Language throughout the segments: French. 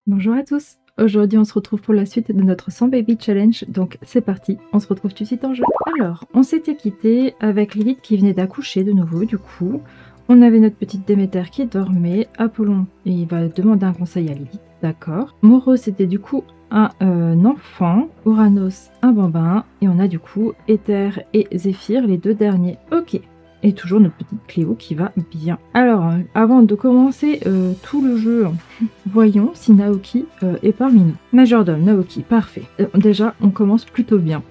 Bonjour à tous. Aujourd'hui, on se retrouve pour la suite de notre 100 Baby Challenge. Donc, c'est parti. On se retrouve tout de suite en jeu. Alors, on s'était quitté avec Lilith qui venait d'accoucher de nouveau, du coup. On avait notre petite Déméter qui dormait. Apollon, il va demander un conseil à Lilith. D'accord. Moreau, c'était du coup un enfant. Uranos, un bambin. Et on a du coup Éther et Zéphyr, les deux derniers. Ok. Et toujours notre petite Cléo qui va bien. Alors, avant de commencer tout le jeu, voyons si Naoki est parmi nous. Majordome, Naoki, parfait. Déjà, on commence plutôt bien.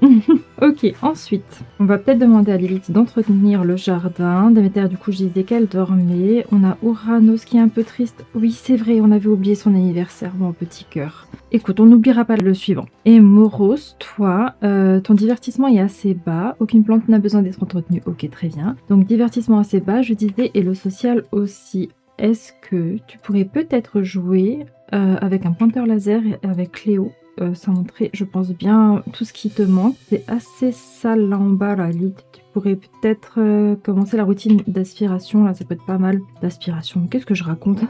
Ok, ensuite, on va peut-être demander à Lilith d'entretenir le jardin. Déméter, du coup, je disais qu'elle dormait. On a Uranos qui est un peu triste. Oui, c'est vrai, on avait oublié son anniversaire, mon petit cœur. Écoute, on n'oubliera pas le suivant. Et Moros, toi, ton divertissement est assez bas. Aucune plante n'a besoin d'être entretenue. Ok, très bien. Donc, divertissement assez bas, je disais, et le social aussi. Est-ce que tu pourrais peut-être jouer avec un pointeur laser et avec Cléo, ça montrait, je pense, bien tout ce qui te manque. C'est assez sale là en bas, là, Lilith. Tu pourrais peut-être commencer la routine d'aspiration, là, ça peut être pas mal. D'aspiration, qu'est-ce que je raconte?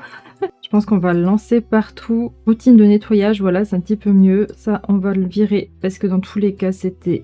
Je pense qu'on va le lancer partout. Routine de nettoyage, voilà, c'est un petit peu mieux. Ça, on va le virer parce que dans tous les cas, c'était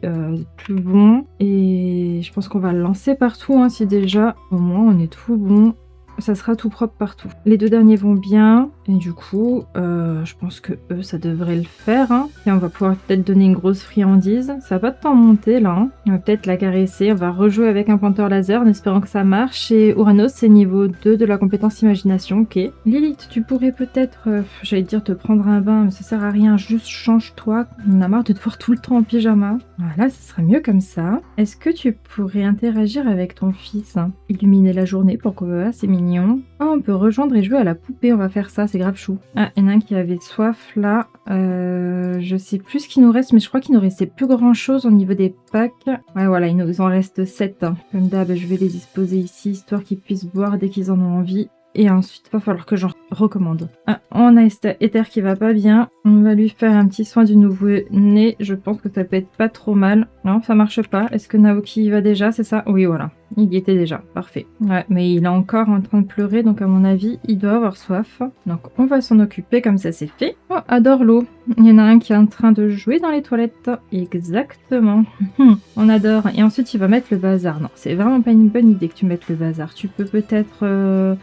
plus bon. Et je pense qu'on va le lancer partout, hein, si déjà, au moins, on est tout bon. Ça sera tout propre partout. Les deux derniers vont bien. Et du coup, je pense que eux, ça devrait le faire. Hein. Et on va pouvoir peut-être donner une grosse friandise. Ça va pas de temps monter là. Hein. On va peut-être la caresser. On va rejouer avec un pointeur laser en espérant que ça marche. Et Uranos, c'est niveau 2 de la compétence imagination. Ok. Lilith, tu pourrais peut-être, j'allais dire te prendre un bain, mais ça sert à rien. Juste change-toi. On a marre de te voir tout le temps en pyjama. Voilà, ce serait mieux comme ça. Est-ce que tu pourrais interagir avec ton fils, hein? Illuminer la journée pour que c'est mignon. Oh, on peut rejoindre et jouer à la poupée. On va faire ça, c'est grave chou. Ah, il y en a un qui avait soif là. Je sais plus ce qu'il nous reste, mais je crois qu'il nous restait plus grand chose au niveau des packs. Ouais, voilà, il nous en reste 7. Hein. Comme d'hab, je vais les disposer ici, histoire qu'ils puissent boire dès qu'ils en ont envie. Et ensuite, il va falloir que j'en recommande. Ah, on a Éther qui va pas bien. On va lui faire un petit soin du nouveau-né. Je pense que ça peut être pas trop mal. Non, ça marche pas. Est-ce que Naoki y va déjà, c'est ça? Oui, voilà. Il y était déjà. Parfait. Ouais, mais il est encore en train de pleurer, donc à mon avis, il doit avoir soif. Donc on va s'en occuper, comme ça c'est fait. Oh, adore l'eau. Il y en a un qui est en train de jouer dans les toilettes. Exactement. On adore. Et ensuite, il va mettre le bazar. Non, c'est vraiment pas une bonne idée que tu mettes le bazar. Tu peux peut-être...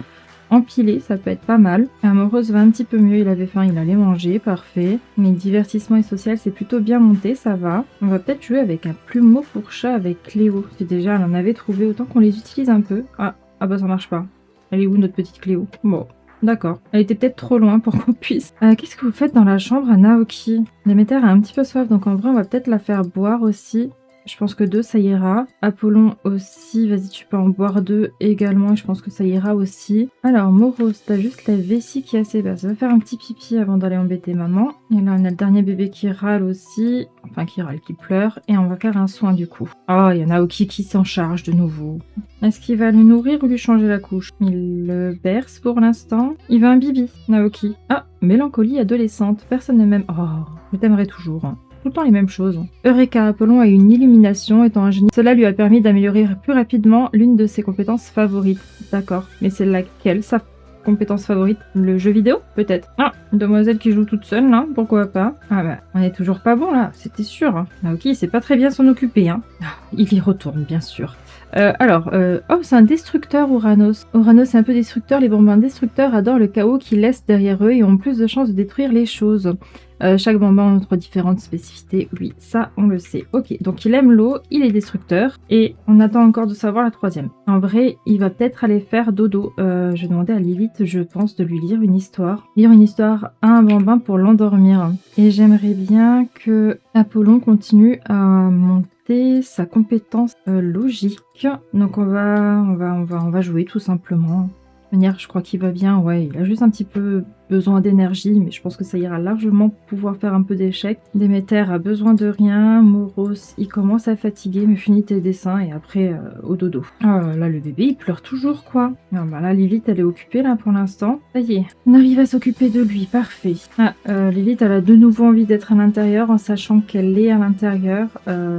empiler, ça peut être pas mal. Amoureuse va un petit peu mieux, il avait faim, il allait manger, parfait. Mais divertissement et social, c'est plutôt bien monté, ça va. On va peut-être jouer avec un plumeau pour chat avec Cléo. Si déjà elle en avait trouvé, autant qu'on les utilise un peu. Ah bah ça marche pas. Elle est où notre petite Cléo? Bon, d'accord. Elle était peut-être trop loin pour qu'on puisse. Qu'est-ce que vous faites dans la chambre à Naoki? Déméter a un petit peu soif, donc en vrai on va peut-être la faire boire aussi. Je pense que 2, ça ira. Apollon aussi, vas-y, tu peux en boire 2 également. Et je pense que ça ira aussi. Alors, Moros, t'as juste la vessie qui est assez basse. Va faire un petit pipi avant d'aller embêter maman. Et là, on a le dernier bébé qui râle aussi. Enfin, qui râle, qui pleure. Et on va faire un soin du coup. Oh, il y en a Naoki qui s'en charge de nouveau. Est-ce qu'il va le nourrir ou lui changer la couche? Il le berce pour l'instant. Il veut un bibi, Naoki. Ah, mélancolie adolescente. Personne ne m'aime. Oh, je t'aimerais toujours. Hein. Tout le temps les mêmes choses. Eureka, Apollon a une illumination étant un génie. Cela lui a permis d'améliorer plus rapidement l'une de ses compétences favorites. D'accord, mais c'est laquelle sa compétence favorite? Le jeu vidéo? Peut-être. Ah, une demoiselle qui joue toute seule, là, pourquoi pas? Ah bah, on est toujours pas bon là, c'était sûr. Hein. Ah ok, il sait pas très bien s'en occuper. Hein. Ah, il y retourne, bien sûr. Oh, c'est un destructeur, Uranos. Uranos est un peu destructeur. Les bambins destructeurs adorent le chaos qu'ils laissent derrière eux et ont plus de chances de détruire les choses. Chaque bambin a différentes spécificités. Oui, ça, on le sait. Ok, donc il aime l'eau, il est destructeur. Et on attend encore de savoir la troisième. En vrai, il va peut-être aller faire dodo. Je demandais à Lilith, je pense, de lui lire une histoire. Lire une histoire à un bambin pour l'endormir. Et j'aimerais bien que Apollon continue à monter sa compétence logique. Donc on va jouer tout simplement. De toute manière, je crois qu'il va bien. Ouais, il a juste un petit peu besoin d'énergie, mais je pense que ça ira largement pour pouvoir faire un peu d'échecs. Déméter a besoin de rien. Moros, il commence à fatiguer, mais finis tes dessins et après au dodo. Ah, là, le bébé, il pleure toujours, quoi. Ah, bah là, Lilith, elle est occupée, là, pour l'instant. Ça y est, on arrive à s'occuper de lui, parfait. Ah, Lilith, elle a de nouveau envie d'être à l'intérieur, en sachant qu'elle est à l'intérieur.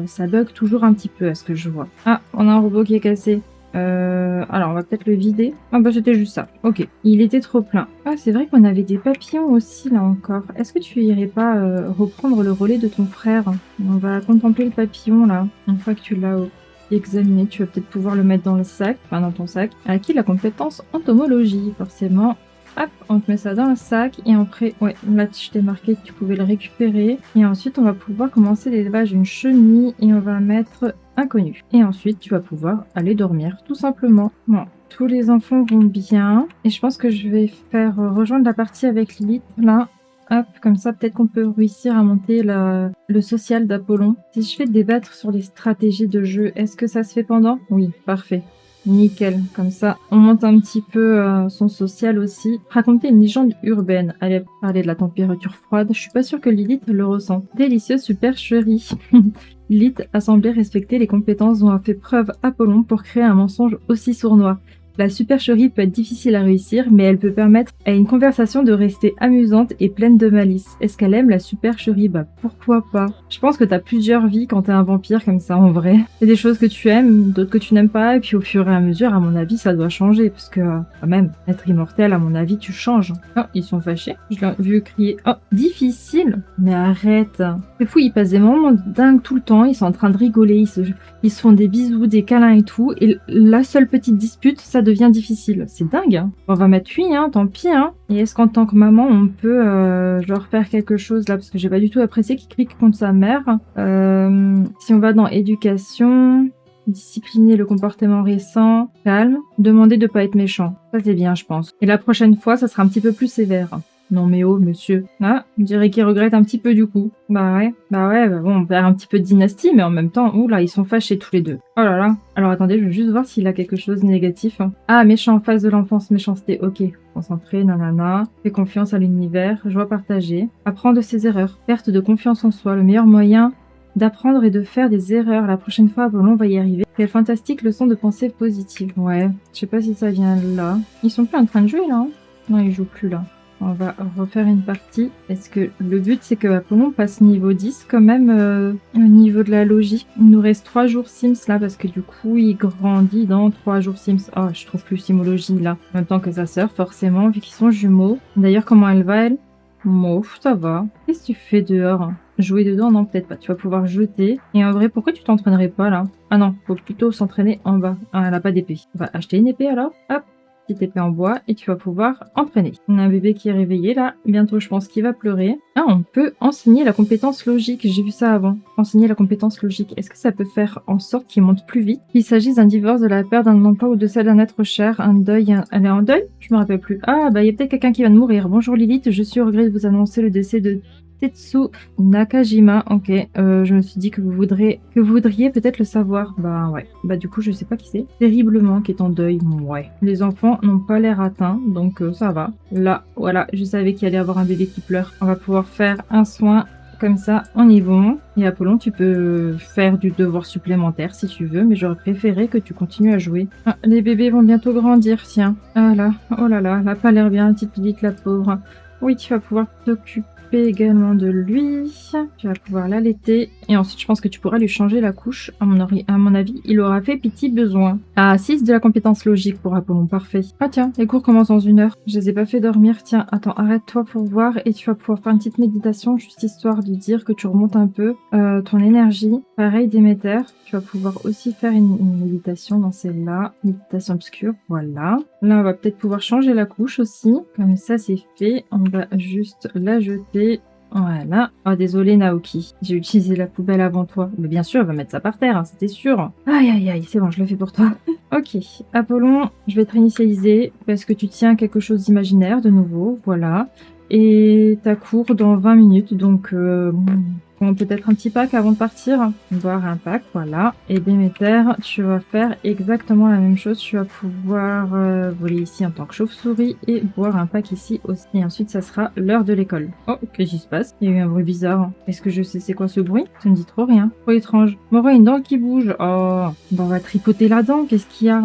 Ça bug toujours un petit peu, à ce que je vois. Ah, on a un robot qui est cassé. Alors, on va peut-être le vider. Ah bah, c'était juste ça. Ok, il était trop plein. Ah, c'est vrai qu'on avait des papillons aussi, là encore. Est-ce que tu irais pas reprendre le relais de ton frère? On va contempler le papillon, là. Une fois que tu l'as examiné, tu vas peut-être pouvoir le mettre dans le sac, enfin dans ton sac. À qui la compétence entomologie, forcément. Hop, on te met ça dans le sac et après, ouais, là je t'ai marqué que tu pouvais le récupérer. Et ensuite, on va pouvoir commencer l'élevage d'une chenille et on va mettre inconnu. Et ensuite, tu vas pouvoir aller dormir, tout simplement. Bon, tous les enfants vont bien. Et je pense que je vais faire rejoindre la partie avec Lilith, là. Hop, comme ça, peut-être qu'on peut réussir à monter le social d'Apollon. Si je fais débattre sur les stratégies de jeu, est-ce que ça se fait pendant? Oui, parfait. Nickel, comme ça, on monte un petit peu son social aussi. Raconter une légende urbaine. Allez, parler de la température froide. Je suis pas sûre que Lilith le ressent. Délicieuse supercherie. Lilith a semblé respecter les compétences dont a fait preuve Apollon pour créer un mensonge aussi sournois. La supercherie peut être difficile à réussir, mais elle peut permettre à une conversation de rester amusante et pleine de malice. Est-ce qu'elle aime la supercherie? Bah pourquoi pas? Je pense que t'as plusieurs vies quand t'es un vampire comme ça en vrai. Il y a des choses que tu aimes, d'autres que tu n'aimes pas, et puis au fur et à mesure, à mon avis, ça doit changer, parce que quand même, être immortel, à mon avis, tu changes. Oh, ils sont fâchés. Je l'ai vu crier. Oh, difficile. Mais arrête. C'est fou, ils passent des moments dingues tout le temps, ils sont en train de rigoler, ils se font des bisous, des câlins et tout, et la seule petite dispute, ça devient difficile. C'est dingue, hein. On va mettre lui, hein, tant pis, hein. Et est-ce qu'en tant que maman, on peut, genre, faire quelque chose là? Parce que j'ai pas du tout apprécié qu'il crie contre sa mère. Si on va dans éducation, discipliner le comportement récent, calme, demander de pas être méchant. Ça, c'est bien, je pense. Et la prochaine fois, ça sera un petit peu plus sévère. Non mais oh monsieur. Ah, on dirait qu'il regrette un petit peu du coup. Bah ouais, bah bon, on perd un petit peu de dynastie, mais en même temps, oula, ils sont fâchés tous les deux. Oh là là. Alors attendez, je veux juste voir s'il a quelque chose de négatif. Ah, méchant, phase de l'enfance, méchanceté, ok. Concentré, nanana. Fais confiance à l'univers, joie partagée. Apprends de ses erreurs. Perte de confiance en soi, le meilleur moyen d'apprendre et de faire des erreurs. La prochaine fois, Apollon va y arriver. Quelle fantastique leçon de pensée positive. Ouais, je sais pas si ça vient de là. Ils sont plus en train de jouer là, hein? Non, ils jouent plus là. On va refaire une partie. Est-ce que le but, c'est que Apollon passe niveau 10 quand même au niveau de la logique. Il nous reste 3 jours Sims là, parce que du coup, il grandit dans 3 jours Sims. Oh, je trouve plus Simologie là. En même temps que sa sœur, forcément, vu qu'ils sont jumeaux. D'ailleurs, comment elle va, elle? Mouf, ça va. Qu'est-ce que tu fais dehors? Jouer dedans? Non, peut-être pas. Tu vas pouvoir jeter. Et en vrai, pourquoi tu t'entraînerais pas là? Ah non, faut plutôt s'entraîner en bas. Ah, elle a pas d'épée. On va acheter une épée alors. Hop. Petite épée en bois et tu vas pouvoir entraîner. On a un bébé qui est réveillé là, bientôt je pense qu'il va pleurer. Ah, on peut enseigner la compétence logique, j'ai vu ça avant. Enseigner la compétence logique, est-ce que ça peut faire en sorte qu'il monte plus vite? Qu'il s'agisse d'un divorce, de la perte d'un emploi ou de celle d'un être cher, un deuil, elle est en deuil? Je me rappelle plus. Ah, bah il y a peut-être quelqu'un qui vient de mourir. Bonjour Lilith, je suis au regret de vous annoncer le décès de Tetsu Nakajima. Ok, je me suis dit que vous voudriez peut-être le savoir. Bah ouais. Bah du coup, je sais pas qui c'est. Terriblement qui est en deuil. Ouais. Les enfants n'ont pas l'air atteints, donc ça va. Là, voilà, je savais qu'il allait y avoir un bébé qui pleure. On va pouvoir faire un soin comme ça, on y va. Et Apollon, tu peux faire du devoir supplémentaire si tu veux, mais j'aurais préféré que tu continues à jouer. Ah, les bébés vont bientôt grandir, tiens. Ah là, oh là là, elle a pas l'air bien, petite Lilith, la pauvre. Oui, tu vas pouvoir t'occuper également de lui. Tu vas pouvoir l'allaiter. Et ensuite, je pense que tu pourras lui changer la couche. À mon avis, il aura fait petit besoin. Ah, 6 de la compétence logique pour Apollon. Parfait. Ah tiens, les cours commencent dans 1 heure. Je les ai pas fait dormir. Tiens, attends, arrête-toi pour voir. Et tu vas pouvoir faire une petite méditation, juste histoire de dire que tu remontes un peu ton énergie. Pareil, Déméter. Tu vas pouvoir aussi faire une méditation dans celle-là. Méditation obscure. Voilà. Là, on va peut-être pouvoir changer la couche aussi. Comme ça, c'est fait. On va juste la jeter. Voilà. Oh, désolé, Naoki. J'ai utilisé la poubelle avant toi. Mais bien sûr, elle va mettre ça par terre, hein, c'était sûr. Aïe, aïe, aïe. C'est bon, je le fais pour toi. Ok. Apollon, je vais te réinitialiser parce que tu tiens quelque chose d'imaginaire de nouveau. Voilà. Et ta cour dans 20 minutes. Donc, bon, peut-être un petit pack avant de partir. Boire un pack, voilà. Et Déméter, tu vas faire exactement la même chose. Tu vas pouvoir voler ici en tant que chauve-souris et boire un pack ici aussi. Et ensuite, ça sera l'heure de l'école. Oh, qu'est-ce qui se passe? Il y a eu un bruit bizarre. Est-ce que je sais c'est quoi ce bruit? Ça me dit trop rien. Trop étrange. Moro, une dent qui bouge. Oh, bon, on va tripoter la dent. Qu'est-ce qu'il y a?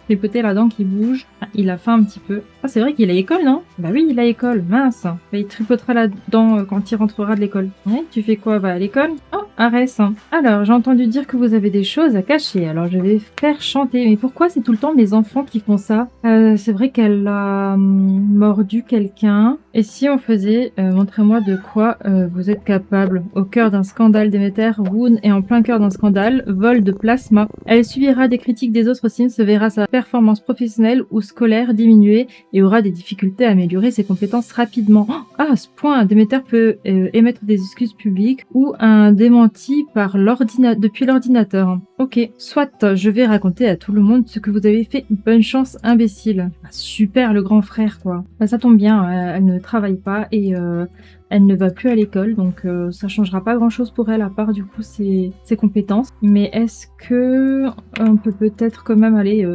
Tripoter la dent qui bouge. Ah, il a faim un petit peu. Ah, c'est vrai qu'il a école, non? Bah oui, il a école. Mince. Bah, il tripotera la dent quand il rentrera de l'école. Ouais, tu fais quoi? Bah, à l'école? Oh, Arès. Alors, j'ai entendu dire que vous avez des choses à cacher, alors je vais faire chanter. Mais pourquoi c'est tout le temps mes enfants qui font ça? C'est vrai qu'elle a mordu quelqu'un. Et si on faisait, montrez-moi de quoi vous êtes capable. Au cœur d'un scandale Déméter, Woon est en plein cœur d'un scandale, vol de plasma. Elle subira des critiques des autres Sims, verra sa performance professionnelle ou scolaire diminuer et aura des difficultés à améliorer ses compétences rapidement. Oh, à ce point, Déméter peut émettre des excuses publiques ou un démenti par depuis l'ordinateur. Ok, soit je vais raconter à tout le monde ce que vous avez fait. Bonne chance, imbécile. Ah, super, le grand frère, quoi. Bah, ça tombe bien, elle ne travaille pas et elle ne va plus à l'école, donc ça changera pas grand-chose pour elle à part du coup ses compétences. Mais est-ce que on peut peut-être quand même aller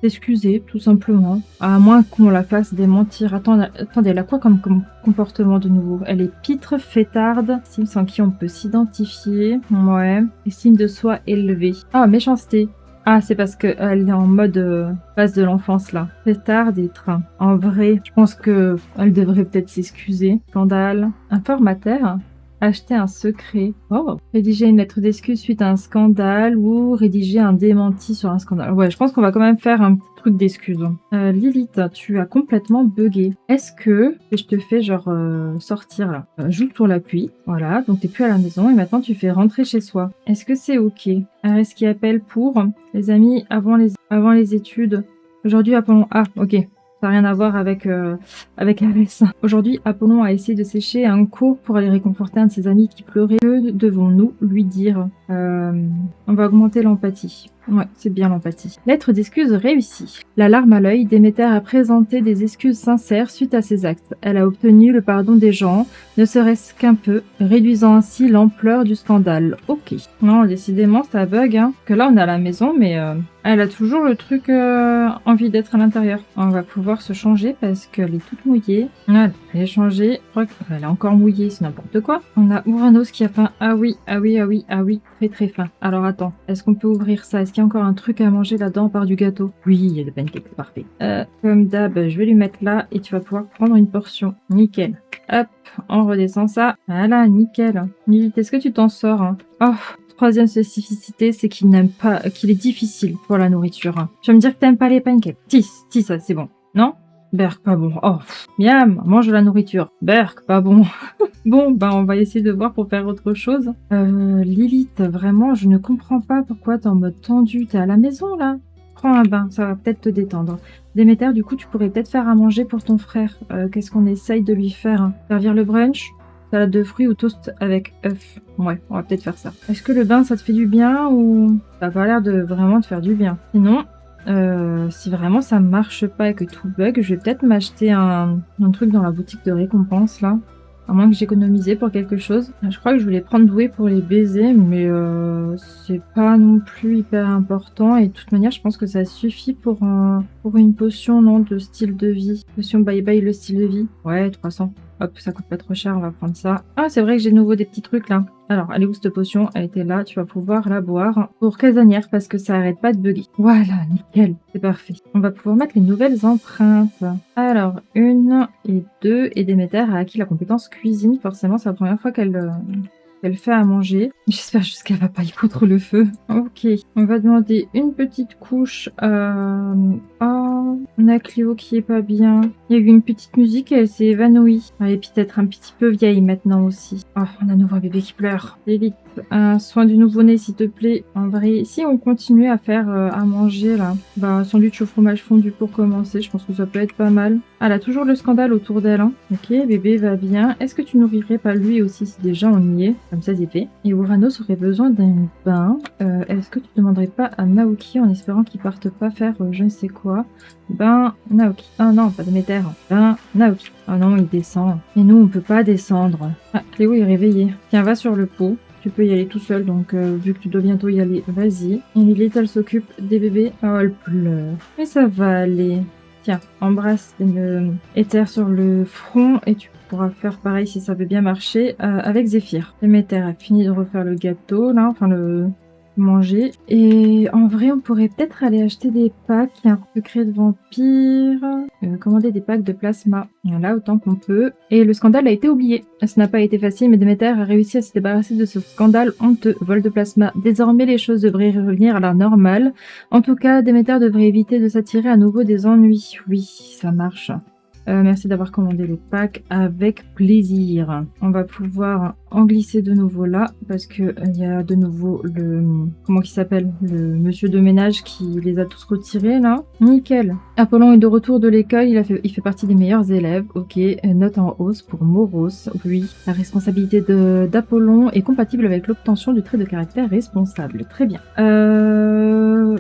s'excuser, tout simplement, à moins qu'on la fasse démentir. Attendez, elle a quoi comme comportement de nouveau? Elle est pitre, fêtarde, Sims en qui on peut s'identifier, ouais, estime de soi élevée. Ah, méchanceté. Ah, c'est parce qu'elle est en mode phase de l'enfance, là. Fêtarde et train. En vrai, je pense que elle devrait peut-être s'excuser. Scandale. Informateur. Acheter un secret. Oh. Rédiger une lettre d'excuse suite à un scandale ou rédiger un démenti sur un scandale. Ouais, je pense qu'on va quand même faire un petit truc d'excuse. Lilith, tu as complètement bugué. Est-ce que je te fais genre sortir là? Joue pour la pluie. Voilà, donc t'es plus à la maison et maintenant tu fais rentrer chez soi. Est-ce que c'est ok? Est-ce qui appelle pour les amis avant les études? Aujourd'hui, appelons... Ah, ok. Ça n'a rien à voir avec Ares. Aujourd'hui, Apollon a essayé de sécher un cours pour aller réconforter un de ses amis qui pleurait. Que devons-nous lui dire? On va augmenter l'empathie. Ouais, c'est bien l'empathie. Lettre d'excuse réussie. La larme à l'œil, Déméter a présenté des excuses sincères suite à ses actes. Elle a obtenu le pardon des gens, ne serait-ce qu'un peu, réduisant ainsi l'ampleur du scandale. Ok. Non, décidément, ça bug, hein. Que là, on est à la maison, mais elle a toujours le truc envie d'être à l'intérieur. On va pouvoir se changer parce qu'elle est toute mouillée. Voilà, elle est changée. Je crois qu'elle est encore mouillée, c'est n'importe quoi. On a Ouranos qui a faim. Ah oui, ah oui, ah oui, ah oui. Très très faim. Alors attends, est-ce qu'on peut ouvrir ça? Est-ce qu'il y a encore un truc à manger là-dedans par du gâteau? Oui, il y a des pancakes, parfait. Comme d'hab, je vais lui mettre là et tu vas pouvoir prendre une portion. Nickel. Hop, on redescend ça. Voilà, nickel. Lilith, est-ce que tu t'en sors, hein? Oh, troisième spécificité, c'est qu'il n'aime pas, qu'il est difficile pour la nourriture. Tu vas me dire que t'aimes pas les pancakes? Si, ça, c'est bon. Non? Berk, pas bon. Oh, miam, mange de la nourriture. Berk, pas bon. Bon, bah on va essayer de voir pour faire autre chose. Lilith, vraiment, je ne comprends pas pourquoi t'es en mode tendu. T'es à la maison, là? Prends un bain, ça va peut-être te détendre. Déméter, du coup, tu pourrais peut-être faire à manger pour ton frère. Qu'est-ce qu'on essaye de lui faire? Servir le brunch? Salade de fruits ou toast avec œufs? Ouais, on va peut-être faire ça. Est-ce que le bain, ça te fait du bien ou... Ça a pas l'air de vraiment te faire du bien. Sinon... si vraiment ça marche pas et que tout bug, je vais peut-être m'acheter un truc dans la boutique de récompense là. À moins que j'économisais pour quelque chose. Je crois que je voulais prendre doué pour les baisers, mais c'est pas non plus hyper important. Et de toute manière, je pense que ça suffit pour une potion, non, de style de vie. Potion bye bye le style de vie. Ouais, 300. Hop, ça coûte pas trop cher, on va prendre ça. Ah, c'est vrai que j'ai de nouveau des petits trucs là. Alors, elle est où cette potion? Elle était là, tu vas pouvoir la boire pour casanière parce que ça arrête pas de bugger. Voilà, nickel, c'est parfait. On va pouvoir mettre les nouvelles empreintes. Alors, 1 et 2, et Déméter a acquis la compétence cuisine. Forcément, c'est la première fois qu'elle fait à manger. J'espère juste qu'elle va pas y foutre le feu. Ok, on va demander une petite couche. Oh, on a Cléo qui est pas bien. Il y a eu une petite musique et elle s'est évanouie. Elle est peut-être un petit peu vieille maintenant aussi. Oh, on a nouveau un bébé qui pleure. Lilith, un soin du nouveau-né s'il te plaît. En vrai, si on continue à faire à manger là, bah sandwich au fromage fondu pour commencer, je pense que ça peut être pas mal. Elle a toujours le scandale autour d'elle. Hein. Ok, bébé va bien. Est-ce que tu nourrirais pas lui aussi si déjà on y est? Comme ça c'est fait. Et Uranos aurait besoin d'un bain. Est-ce que tu demanderais pas à Naoki en espérant qu'il parte pas faire je ne sais quoi? Ben Naoki. Ah non, pas Déméter. Ben Naoki. Ah non, il descend. Et nous on peut pas descendre. Ah, Cléo est réveillée. Tiens, va sur le pot. Tu peux y aller tout seul, donc vu que tu dois bientôt y aller, vas-y. Et Lilith, elle s'occupe des bébés. Oh, elle pleure. Mais ça va aller. Tiens, embrasse une éther sur le front et tu pourras faire pareil si ça veut bien marcher avec Zéphyr. Déméter a fini de refaire le gâteau, là, enfin manger. Et en vrai, on pourrait peut-être aller acheter des packs, un secret de vampire, commander des packs de plasma. Là, autant qu'on peut. Et le scandale a été oublié. Ce n'a pas été facile, mais Déméter a réussi à se débarrasser de ce scandale honteux. Vol de plasma. Désormais, les choses devraient revenir à la normale. En tout cas, Déméter devrait éviter de s'attirer à nouveau des ennuis. Oui, ça marche. Merci d'avoir commandé les packs, avec plaisir. On va pouvoir en glisser de nouveau là, parce que il y a de nouveau le... Comment il s'appelle? Le monsieur de ménage qui les a tous retirés là. Nickel. Apollon est de retour de l'école, il fait partie des meilleurs élèves. Ok, note en hausse pour Moros. Oui, la responsabilité d'Apollon est compatible avec l'obtention du trait de caractère responsable. Très bien.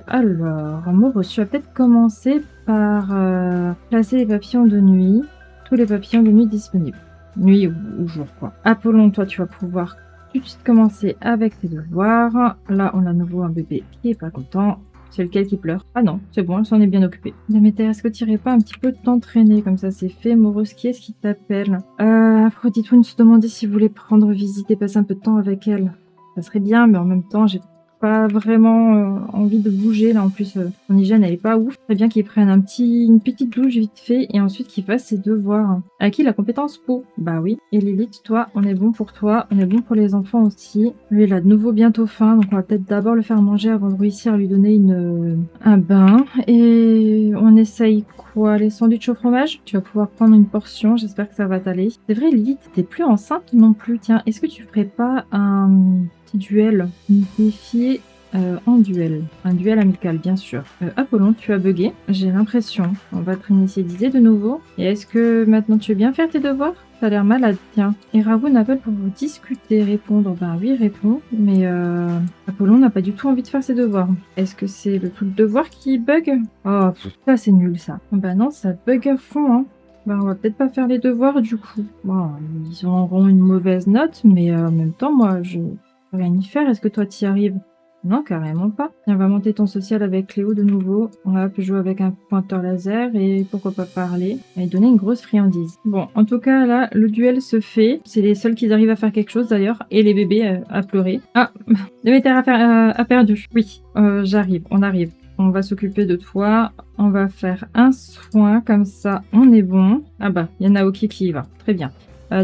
Alors, Moros, tu vas peut-être commencer par placer les papillons de nuit, tous les papillons de nuit disponibles. Nuit ou jour, quoi. Apollon, toi, tu vas pouvoir tout de suite commencer avec tes devoirs. Là, on a à nouveau un bébé qui est pas content. C'est lequel qui pleure? Ah non, c'est bon, elle s'en est bien occupée. Déméter, est-ce que tu irais pas un petit peu t'entraîner? Comme ça, c'est fait. Moros, qui est-ce qui t'appelle? Aphrodite, vous se demandez si vous voulez prendre visite et passer un peu de temps avec elle. Ça serait bien, mais en même temps, j'ai pas vraiment envie de bouger là. En plus son hygiène elle est pas ouf. Très bien qu'il prenne une petite douche vite fait et ensuite qu'il fasse ses devoirs. À qui la compétence peau? Bah oui. Et Lilith, toi, on est bon pour toi, on est bon pour les enfants aussi. Lui, il a de nouveau bientôt faim, donc on va peut-être d'abord le faire manger avant de réussir à lui donner un bain. Et on essaye quoi? Les sandwichs au fromage? Tu vas pouvoir prendre une portion, j'espère que ça va t'aller. C'est vrai, Lilith, t'es plus enceinte non plus. Tiens, est-ce que tu ferais pas un duel, défier en duel. Un duel amical, bien sûr. Apollon, tu as bugué, j'ai l'impression. On va te réinitialiser de nouveau. Et est-ce que maintenant tu veux bien faire tes devoirs? Ça a l'air malade, tiens. Et Raoul appelle pour vous discuter, répondre. Ben oui, répond. Mais Apollon n'a pas du tout envie de faire ses devoirs. Est-ce que c'est le truc devoir qui bug? Oh, ça c'est nul ça. Bah non, ça bug à fond, hein. Bah, on va peut-être pas faire les devoirs du coup. Bon, ils auront une mauvaise note, mais en même temps, moi, je peux rien y faire. Est-ce que toi, t'y arrives? Non, carrément pas. Tiens, on va monter ton social avec Léo de nouveau. On va jouer avec un pointeur laser et pourquoi pas parler. Et donner une grosse friandise. Bon, en tout cas, là, le duel se fait. C'est les seuls qui arrivent à faire quelque chose d'ailleurs. Et les bébés à pleurer. Ah, Déméter a perdu. Oui, j'arrive, on arrive. On va s'occuper de toi. On va faire un soin, comme ça, on est bon. Ah bah, il y a Naoki qui y va. Très bien.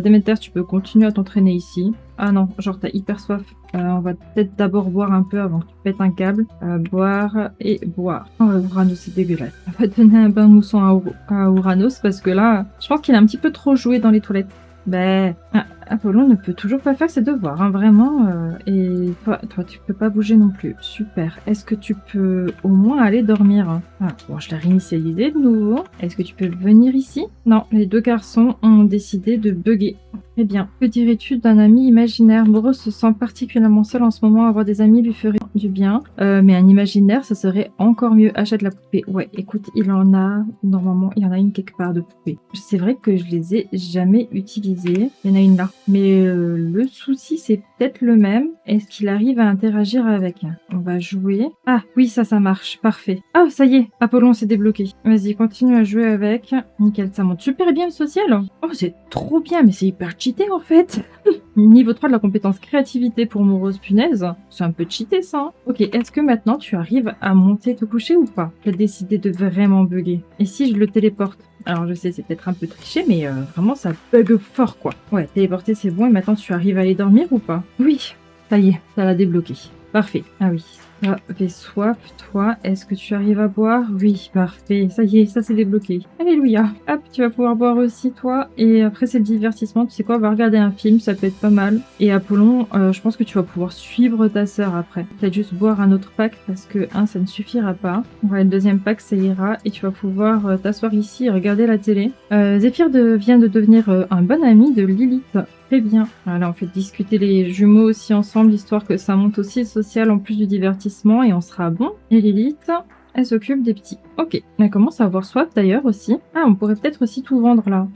Déméter, tu peux continuer à t'entraîner ici. Ah non, genre t'as hyper soif. On va peut-être d'abord boire un peu avant que tu pètes un câble. Boire et boire. Oh, Uranus, c'est dégueulasse. On va donner un bain moussant à Uranus parce que là, je pense qu'il a un petit peu trop joué dans les toilettes. Ben, Apollon ne peut toujours pas faire ses devoirs, hein, vraiment. Et toi, tu peux pas bouger non plus. Super. Est-ce que tu peux au moins aller dormir? Bon, je l'ai réinitialisé de nouveau. Est-ce que tu peux venir ici? Non, les deux garçons ont décidé de bugger. Très bien. Que dirais-tu d'un ami imaginaire? Moreau se sent particulièrement seul en ce moment. Avoir des amis lui ferait du bien. Mais un imaginaire, ça serait encore mieux. Achète la poupée. Ouais, écoute, il en a... Normalement, il y en a une quelque part de poupée. C'est vrai que je les ai jamais utilisées. Il y en a une là. Mais le souci, c'est peut-être le même. Est-ce qu'il arrive à interagir avec? On va jouer. Ah, oui, ça marche. Parfait. Ah, ça y est. Apollon s'est débloqué. Vas-y, continue à jouer avec. Nickel, ça monte super bien le social. Oh, c'est trop bien, mais c'est hyper cheaté en fait. Niveau 3 de la compétence créativité pour Morose, punaise. C'est un peu cheaté ça. Hein. Ok, est-ce que maintenant tu arrives à monter te coucher ou pas? Tu as décidé de vraiment bugger. Et si je le téléporte? Alors je sais, c'est peut-être un peu triché, mais vraiment ça bug fort quoi. Ouais, téléporter c'est bon, et maintenant tu arrives à aller dormir ou pas? Oui, ça y est, ça l'a débloqué. Parfait. Ah oui. Ah, fais soif, toi, est-ce que tu arrives à boire? Oui, parfait, ça y est, ça c'est débloqué. Alléluia. Hop, tu vas pouvoir boire aussi, toi. Et après, c'est le divertissement, tu sais quoi, on va regarder un film, ça peut être pas mal. Et Apollon, je pense que tu vas pouvoir suivre ta sœur après. Peut-être juste boire un autre pack, parce que un, ça ne suffira pas. Ouais, le deuxième pack, ça ira, et tu vas pouvoir t'asseoir ici et regarder la télé. Zéphyr vient de devenir un bon ami de Lilith. Très bien. Voilà, on fait discuter les jumeaux aussi ensemble, histoire que ça monte aussi le social en plus du divertissement, et on sera bon. Et Lilith, elle s'occupe des petits. Ok. Elle commence à avoir soif d'ailleurs aussi. Ah, on pourrait peut-être aussi tout vendre là.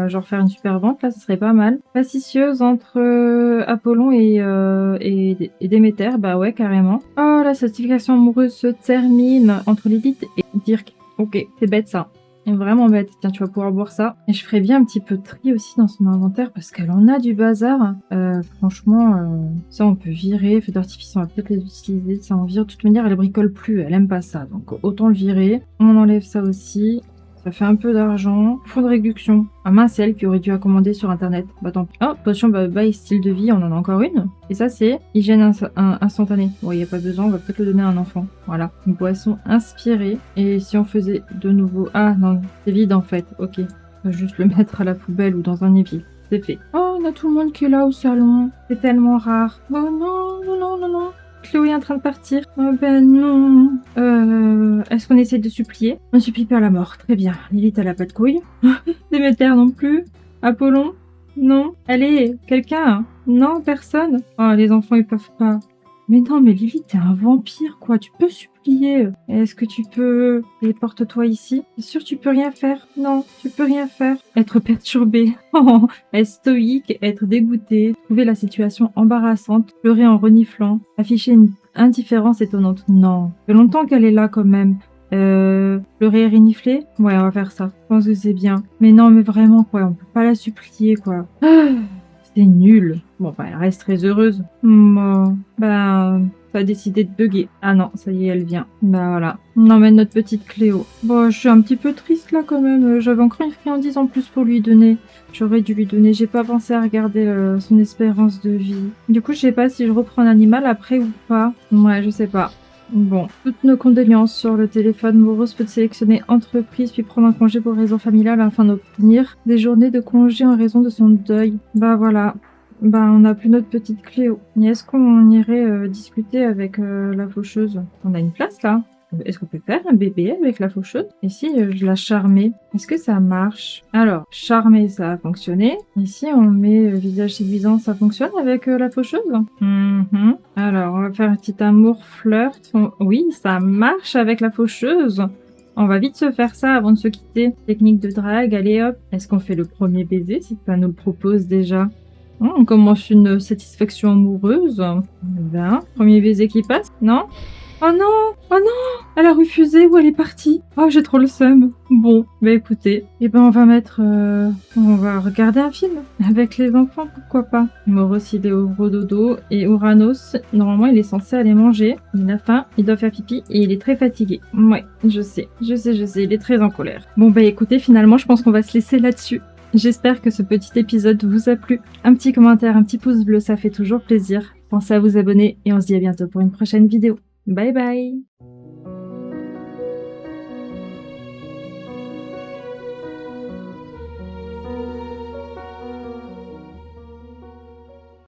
Genre faire une super vente là, ce serait pas mal. Pacicieuse entre Apollon et Déméter, bah ouais, carrément. Oh, la certification amoureuse se termine entre Lilith et Dirk. Ok, c'est bête ça. est vraiment bête. Tiens, tu vas pouvoir boire ça. Et je ferai bien un petit peu de tri aussi dans son inventaire parce qu'elle en a du bazar. Franchement, ça on peut virer. Feux d'artifice, on va peut-être les utiliser. Ça en vire. De toute manière, elle bricole plus. Elle aime pas ça. Donc autant le virer. On enlève ça aussi. Ça fait un peu d'argent. Fonds de réduction. Ah mince, c'est elle qui aurait dû accommander sur internet. Bah tant pis. Oh, potion bye style de vie, on en a encore une. Et ça, c'est hygiène instantanée. Bon, il n'y a pas besoin, on va peut-être le donner à un enfant. Voilà. Une boisson inspirée. Et si on faisait de nouveau... Ah non, c'est vide en fait. Ok. On va juste le mettre à la poubelle ou dans un évier. C'est fait. Oh, on a tout le monde qui est là au salon. C'est tellement rare. Oh non, non, non, non, non. Chloé est en train de partir. Oh ben non. Est-ce qu'on essaie de supplier? On supplie pas la mort. Très bien. Lilith, elle a pas de couilles. Déméter non plus. Apollon? Non. Allez, quelqu'un? Non, personne. Oh, les enfants, ils peuvent pas. Mais non, mais Lilith, t'es un vampire, quoi. Tu peux supplier. Est-ce que tu peux... Téléporte-toi ici. T'es sûr tu peux rien faire? Non, tu peux rien faire. Être perturbé. Oh, être stoïque, être dégoûté. Trouver la situation embarrassante. Pleurer en reniflant. Afficher une indifférence étonnante. Non. Ça fait longtemps qu'elle est là, quand même. Pleurer et renifler? Ouais, on va faire ça. Je pense que c'est bien. Mais non, mais vraiment, quoi. On peut pas la supplier, quoi. Ah, c'est nul. Bon, bah, elle reste très heureuse. Bon, ben, ça a décidé de bugger. Ah non, ça y est, elle vient. Bah voilà. On emmène notre petite Cléo. Bon, je suis un petit peu triste là quand même. J'avais encore une friandise en plus pour lui donner. J'aurais dû lui donner. J'ai pas pensé à regarder son espérance de vie. Du coup, je sais pas si je reprends un animal après ou pas. Ouais, je sais pas. Bon, toutes nos condoléances sur le téléphone. Morose peut sélectionner entreprise puis prendre un congé pour raison familiale afin d'obtenir des journées de congé en raison de son deuil. Bah voilà. Bah on n'a plus notre petite Cléo. Et est-ce qu'on irait discuter avec la faucheuse? On a une place là. Est-ce qu'on peut faire un bébé avec la faucheuse? Et si je la charmais? Est-ce que ça marche? Alors, charmer, ça a fonctionné. Et si on met visage séduisant, ça fonctionne avec la faucheuse? Alors, on va faire un petit amour flirt. Oui, ça marche avec la faucheuse. On va vite se faire ça avant de se quitter. Technique de drague, allez hop. Est-ce qu'on fait le premier baiser si ça nous le propose déjà? On commence une satisfaction amoureuse. Ben, premier baiser qui passe, non? Oh non! Oh non! Elle a refusé ou elle est partie? Oh, j'ai trop le seum. Bon, bah écoutez, on va mettre... on va regarder un film avec les enfants, pourquoi pas. Moros, il est au gros dodo et Uranus, normalement, il est censé aller manger. Il a faim, il doit faire pipi et il est très fatigué. Ouais, je sais, il est très en colère. Bon, bah écoutez, finalement, je pense qu'on va se laisser là-dessus. J'espère que ce petit épisode vous a plu. Un petit commentaire, un petit pouce bleu, ça fait toujours plaisir. Pensez à vous abonner et on se dit à bientôt pour une prochaine vidéo. Bye bye!